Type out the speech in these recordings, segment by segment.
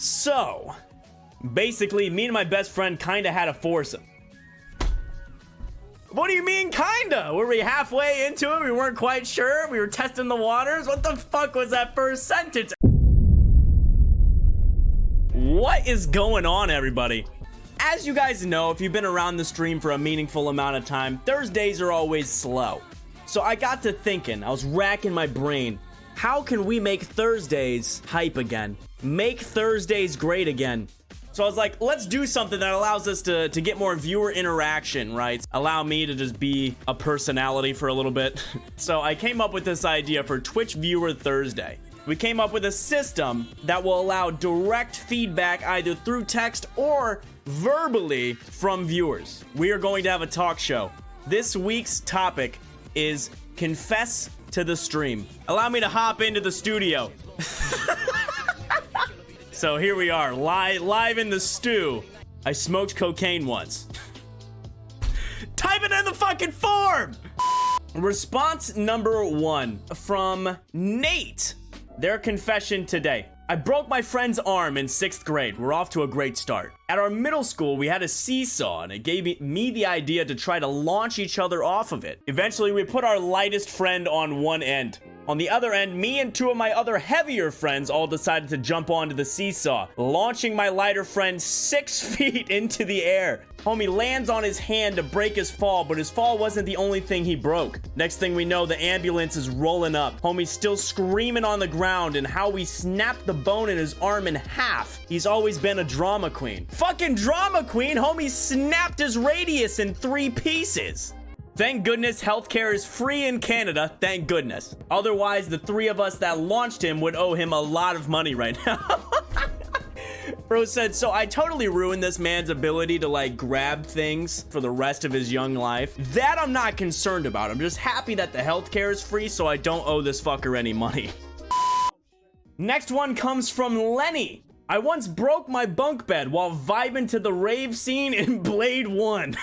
So, basically, me and my best friend kinda had a foursome. What do you mean, kinda? Were we halfway into it? We weren't quite sure? We were testing the waters? What the fuck was that first sentence? What is going on, everybody? As you guys know, if you've been around the stream for a meaningful amount of time, Thursdays are always slow. So I got to thinking, I was racking my brain, how can we make Thursdays hype again? Make Thursdays great again. So I was like, let's do something that allows us to get more viewer interaction, right? Allow me to just be a personality for a little bit. So I came up with this idea for Twitch Viewer Thursday. We came up with a system that will allow direct feedback either through text or verbally from viewers. We are going to have a talk show. This week's topic is confess to the stream. Allow me to hop into the studio. So here we are, live in the stew. I smoked cocaine once. Type it in the fucking form! Response number 1 from Nate. Their confession today. I broke my friend's arm in 6th grade. We're off to a great start. At our middle school, we had a seesaw, and it gave me the idea to try to launch each other off of it. Eventually, we put our lightest friend on one end. On the other end, me and 2 of my other heavier friends all decided to jump onto the seesaw, launching my lighter friend 6 feet into the air. Homie lands on his hand to break his fall, but his fall wasn't the only thing he broke. Next thing we know, the ambulance is rolling up. Homie's still screaming on the ground, and how we snapped the bone in his arm in half. He's always been a drama queen. Fucking drama queen! Homie snapped his radius in 3 pieces. Thank goodness healthcare is free in Canada, thank goodness. Otherwise, the 3 of us that launched him would owe him a lot of money right now. Bro said, so I totally ruined this man's ability to like grab things for the rest of his young life. That I'm not concerned about. I'm just happy that the healthcare is free so I don't owe this fucker any money. Next one comes from Lenny. I once broke my bunk bed while vibing to the rave scene in Blade 1.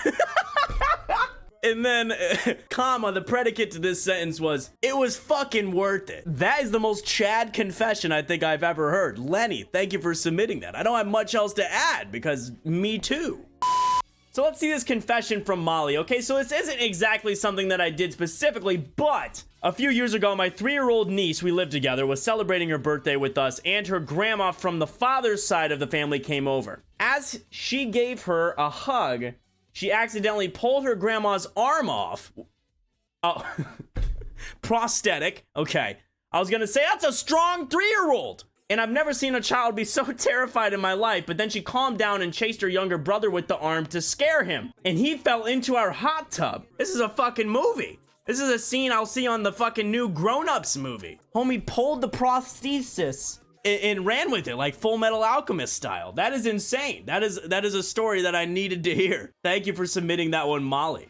And then, comma, the predicate to this sentence was, it was fucking worth it. That is the most Chad confession I think I've ever heard. Lenny, thank you for submitting that. I don't have much else to add because me too. So let's see this confession from Molly. Okay, so this isn't exactly something that I did specifically, but a few years ago, my 3-year-old niece, we lived together, was celebrating her birthday with us, and her grandma from the father's side of the family came over. As she gave her a hug, she accidentally pulled her grandma's arm off. Oh, prosthetic. Okay. I was gonna say, that's a strong 3-year-old. And I've never seen a child be so terrified in my life, but then she calmed down and chased her younger brother with the arm to scare him. And he fell into our hot tub. This is a fucking movie. This is a scene I'll see on the fucking new Grown Ups movie. Homie pulled the prosthesis and ran with it like Full Metal Alchemist style. That is insane. That is a story that I needed to hear. Thank you for submitting that one, Molly.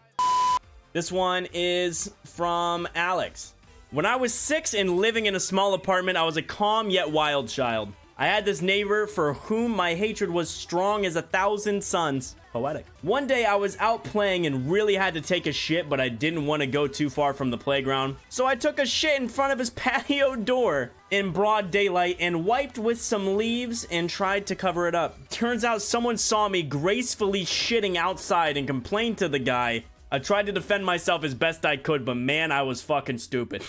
This one is from Alex. When I was 6 and living in a small apartment, I was a calm yet wild child. I had this neighbor for whom my hatred was strong as 1,000 suns. Poetic. One day I was out playing and really had to take a shit, but I didn't want to go too far from the playground. So I took a shit in front of his patio door in broad daylight and wiped with some leaves and tried to cover it up. Turns out someone saw me gracefully shitting outside and complained to the guy. I tried to defend myself as best I could, but man, I was fucking stupid.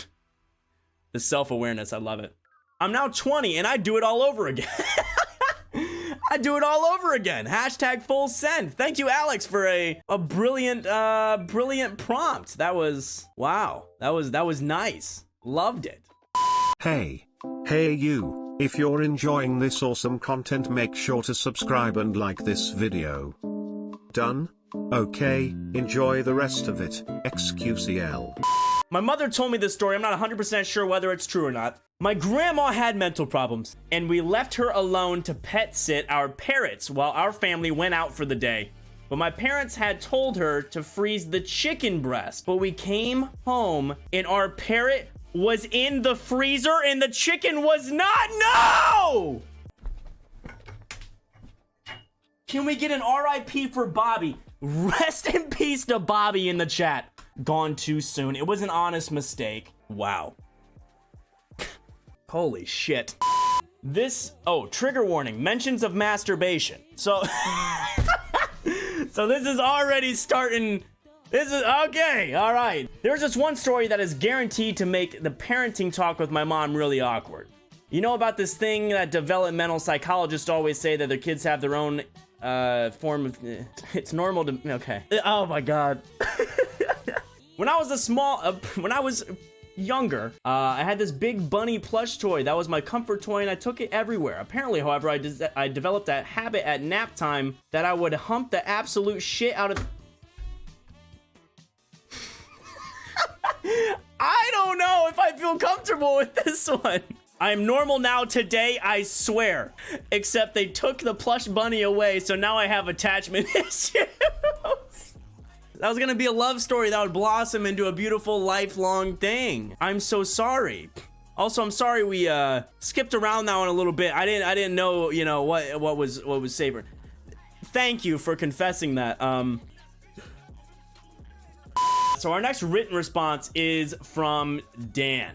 The self-awareness, I love it. I'm now 20 and I do it all over again. I do it all over again. Hashtag full send. Thank you, Alex, for a brilliant prompt. That was, wow. That was nice. Loved it. Hey you, if you're enjoying this awesome content, make sure to subscribe and like this video. Done? Okay, enjoy the rest of it, XQCL. My mother told me this story. I'm not 100% sure whether it's true or not. My grandma had mental problems, and we left her alone to pet sit our parrots while our family went out for the day. But my parents had told her to freeze the chicken breast. But we came home, and our parrot was in the freezer, and the chicken was not. No! Can we get an RIP for Bobby? Rest in peace to Bobby in the chat. Gone too soon. It was an honest mistake. Wow. Holy shit. Oh, trigger warning, mentions of masturbation. So, so this is already starting. This is okay. All right. There's this one story that is guaranteed to make the parenting talk with my mom really awkward. You know about this thing that developmental psychologists always say that their kids have their own form of, it's normal to, okay. Oh my God. When I was younger, I had this big bunny plush toy. That was my comfort toy, and I took it everywhere. Apparently, however, I developed a habit at nap time that I would hump the absolute shit out of. I don't know if I feel comfortable with this one. I'm normal now today, I swear. Except they took the plush bunny away, so now I have attachment issues. That was gonna be a love story that would blossom into a beautiful lifelong thing. I'm so sorry. Also, I'm sorry we skipped around that one a little bit. I didn't know, you know, what was savored. Thank you for confessing that. So our next written response is from Dan.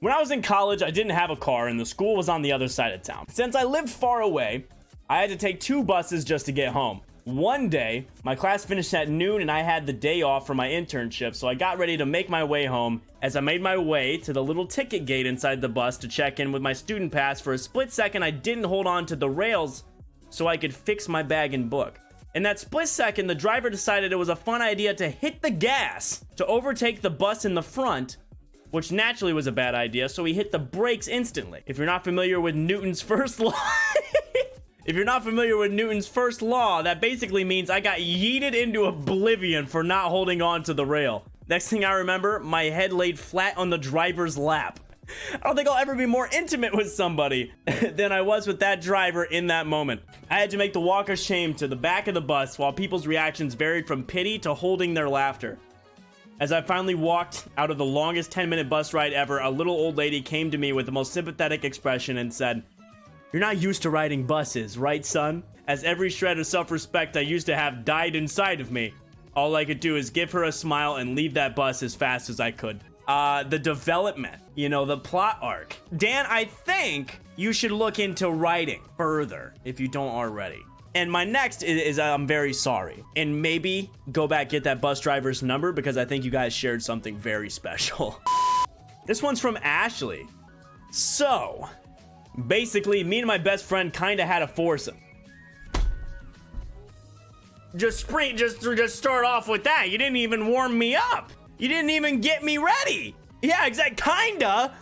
When I was in college, I didn't have a car and the school was on the other side of town. Since I lived far away, I had to take 2 buses just to get home. One day, my class finished at noon and I had the day off for my internship, so I got ready to make my way home. As I made my way to the little ticket gate inside the bus to check in with my student pass, for a split second I didn't hold on to the rails so I could fix my bag and book. In that split second, the driver decided it was a fun idea to hit the gas to overtake the bus in the front, which naturally was a bad idea, so he hit the brakes instantly. If you're not familiar with Newton's first law, that basically means I got yeeted into oblivion for not holding on to the rail. Next thing I remember, my head laid flat on the driver's lap. I don't think I'll ever be more intimate with somebody than I was with that driver in that moment. I had to make the walk of shame to the back of the bus while people's reactions varied from pity to holding their laughter. As I finally walked out of the longest 10-minute bus ride ever, a little old lady came to me with the most sympathetic expression and said, "You're not used to riding buses, right, son?" As every shred of self-respect I used to have died inside of me, all I could do is give her a smile and leave that bus as fast as I could. The development, you know, the plot arc. Dan, I think you should look into writing further if you don't already. And my next is I'm very sorry. And maybe go back, get that bus driver's number, because I think you guys shared something very special. This one's from Ashley. So, basically, me and my best friend kind of had a foursome. Just start off with that. You didn't even warm me up. You didn't even get me ready. Yeah, exactly. Kinda.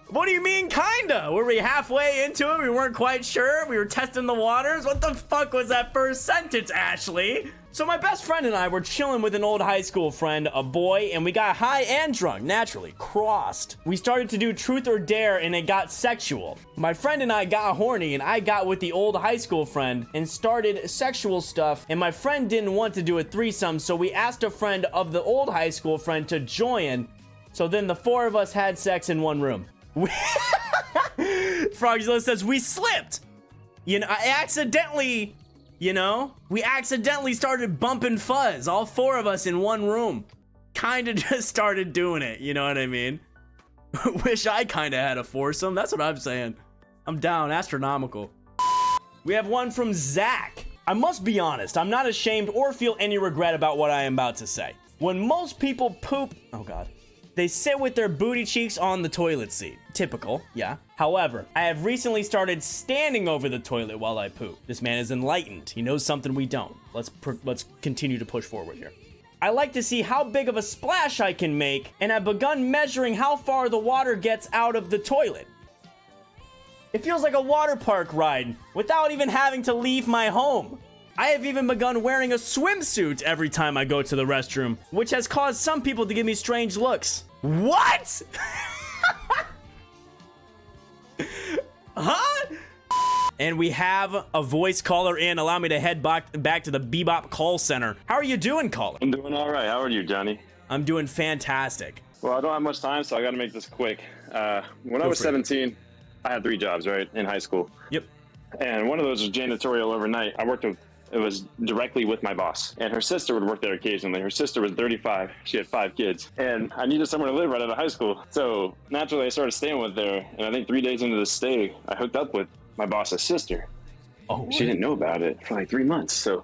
What do you mean, kinda? Were we halfway into it? We weren't quite sure. We were testing the waters. What the fuck was that first sentence, Ashley? So my best friend and I were chilling with an old high school friend, a boy, and we got high and drunk, naturally, crossed. We started to do truth or dare, and it got sexual. My friend and I got horny, and I got with the old high school friend and started sexual stuff, and my friend didn't want to do a threesome, so we asked a friend of the old high school friend to join, so then the 4 of us had sex in one room. Frogzilla says, we slipped. You know, we accidentally started bumping fuzz, all 4 of us in one room. Kinda just started doing it, you know what I mean? Wish I kinda had a foursome, that's what I'm saying. I'm down, astronomical. We have one from Zach. I must be honest, I'm not ashamed or feel any regret about what I am about to say. When most people poop, oh God, they sit with their booty cheeks on the toilet seat. Typical, yeah. However, I have recently started standing over the toilet while I poop. This man is enlightened. He knows something we don't. Let's continue to push forward here. I like to see how big of a splash I can make, and I've begun measuring how far the water gets out of the toilet. It feels like a water park ride without even having to leave my home. I have even begun wearing a swimsuit every time I go to the restroom, which has caused some people to give me strange looks. What? Huh? And we have a voice caller in. Allow me to head back to the Bebop call center. How are you doing, caller? I'm doing all right. How are you, Johnny? I'm doing fantastic. Well, I don't have much time, so I got to make this quick. When I was 17, I had 3 jobs, right, in high school. Yep. And one of those was janitorial overnight. I worked with it was directly with my boss. And her sister would work there occasionally. Her sister was 35. She had 5 kids. And I needed somewhere to live right out of high school. So naturally, I started staying with her. And I think 3 days into the stay, I hooked up with my boss's sister. Oh, she didn't know about it for like 3 months. So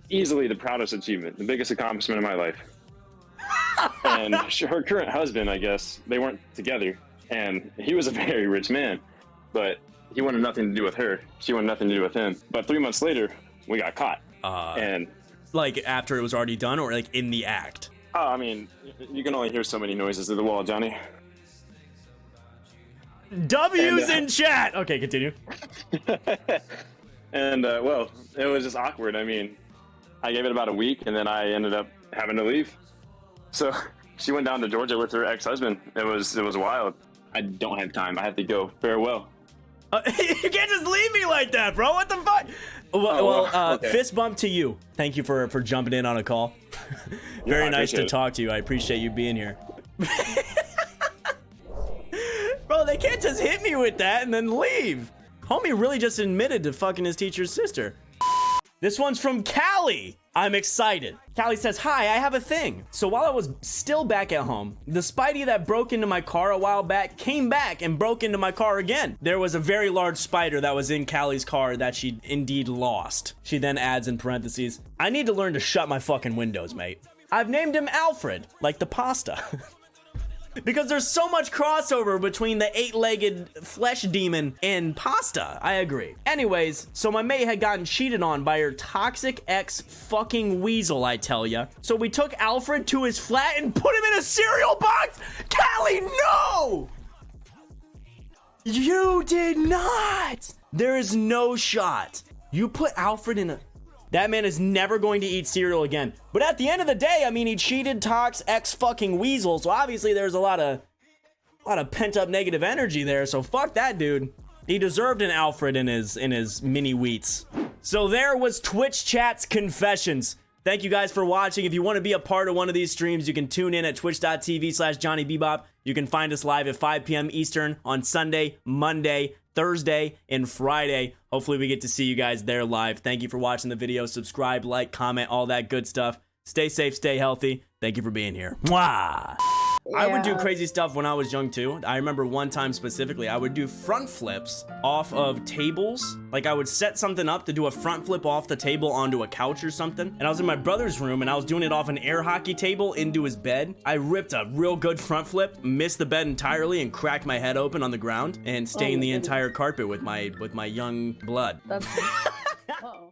easily the proudest achievement, the biggest accomplishment of my life. And her current husband, I guess, they weren't together. And he was a very rich man, but he wanted nothing to do with her. She wanted nothing to do with him. But 3 months later, we got caught. And like after it was already done, or like in the act? Oh, I mean, you can only hear so many noises through the wall, Johnny. W's in chat. Okay, continue. And well, it was just awkward. I mean, I gave it about a week, and then I ended up having to leave. So she went down to Georgia with her ex-husband. It was wild. I don't have time. I have to go. Farewell. You can't just leave me like that, bro. What the fuck? Okay. Fist bump to you. Thank you for jumping in on a call. Very nice to talk to you. I appreciate you being here. Bro, they can't just hit me with that and then leave. Homie really just admitted to fucking his teacher's sister. This one's from Callie. I'm excited. Callie says, hi, I have a thing. So while I was still back at home, the Spidey that broke into my car a while back came back and broke into my car again. There was a very large spider that was in Callie's car that she indeed lost. She then adds in parentheses, I need to learn to shut my fucking windows, mate. I've named him Alfred, like the pasta. Because there's so much crossover between the 8-legged flesh demon and pasta. I agree. Anyways, so my mate had gotten cheated on by her toxic ex fucking weasel, I tell ya. So we took Alfred to his flat and put him in a cereal box. Callie, no! You did not. There is no shot. You put Alfred in a... That man is never going to eat cereal again. But at the end of the day, I mean, he cheated, tox, ex-fucking weasel. So obviously there's a lot of pent-up negative energy there. So fuck that dude. He deserved an Alfred in his mini wheats. So there was Twitch chat's confessions. Thank you guys for watching. If you want to be a part of one of these streams, you can tune in at twitch.tv/JonnyBebop. You can find us live at 5 p.m. Eastern on Sunday, Monday, Thursday, and Friday. Hopefully we get to see you guys there live. Thank you for watching the video. Subscribe, like, comment, all that good stuff. Stay safe, stay healthy. Thank you for being here. Mwah! Yeah. I would do crazy stuff when I was young too. I remember one time specifically, I would do front flips off of tables. Like I would set something up to do a front flip off the table onto a couch or something. And I was in my brother's room and I was doing it off an air hockey table into his bed. I ripped a real good front flip, missed the bed entirely and cracked my head open on the ground and stained the entire carpet with my young blood. That's... Uh-oh.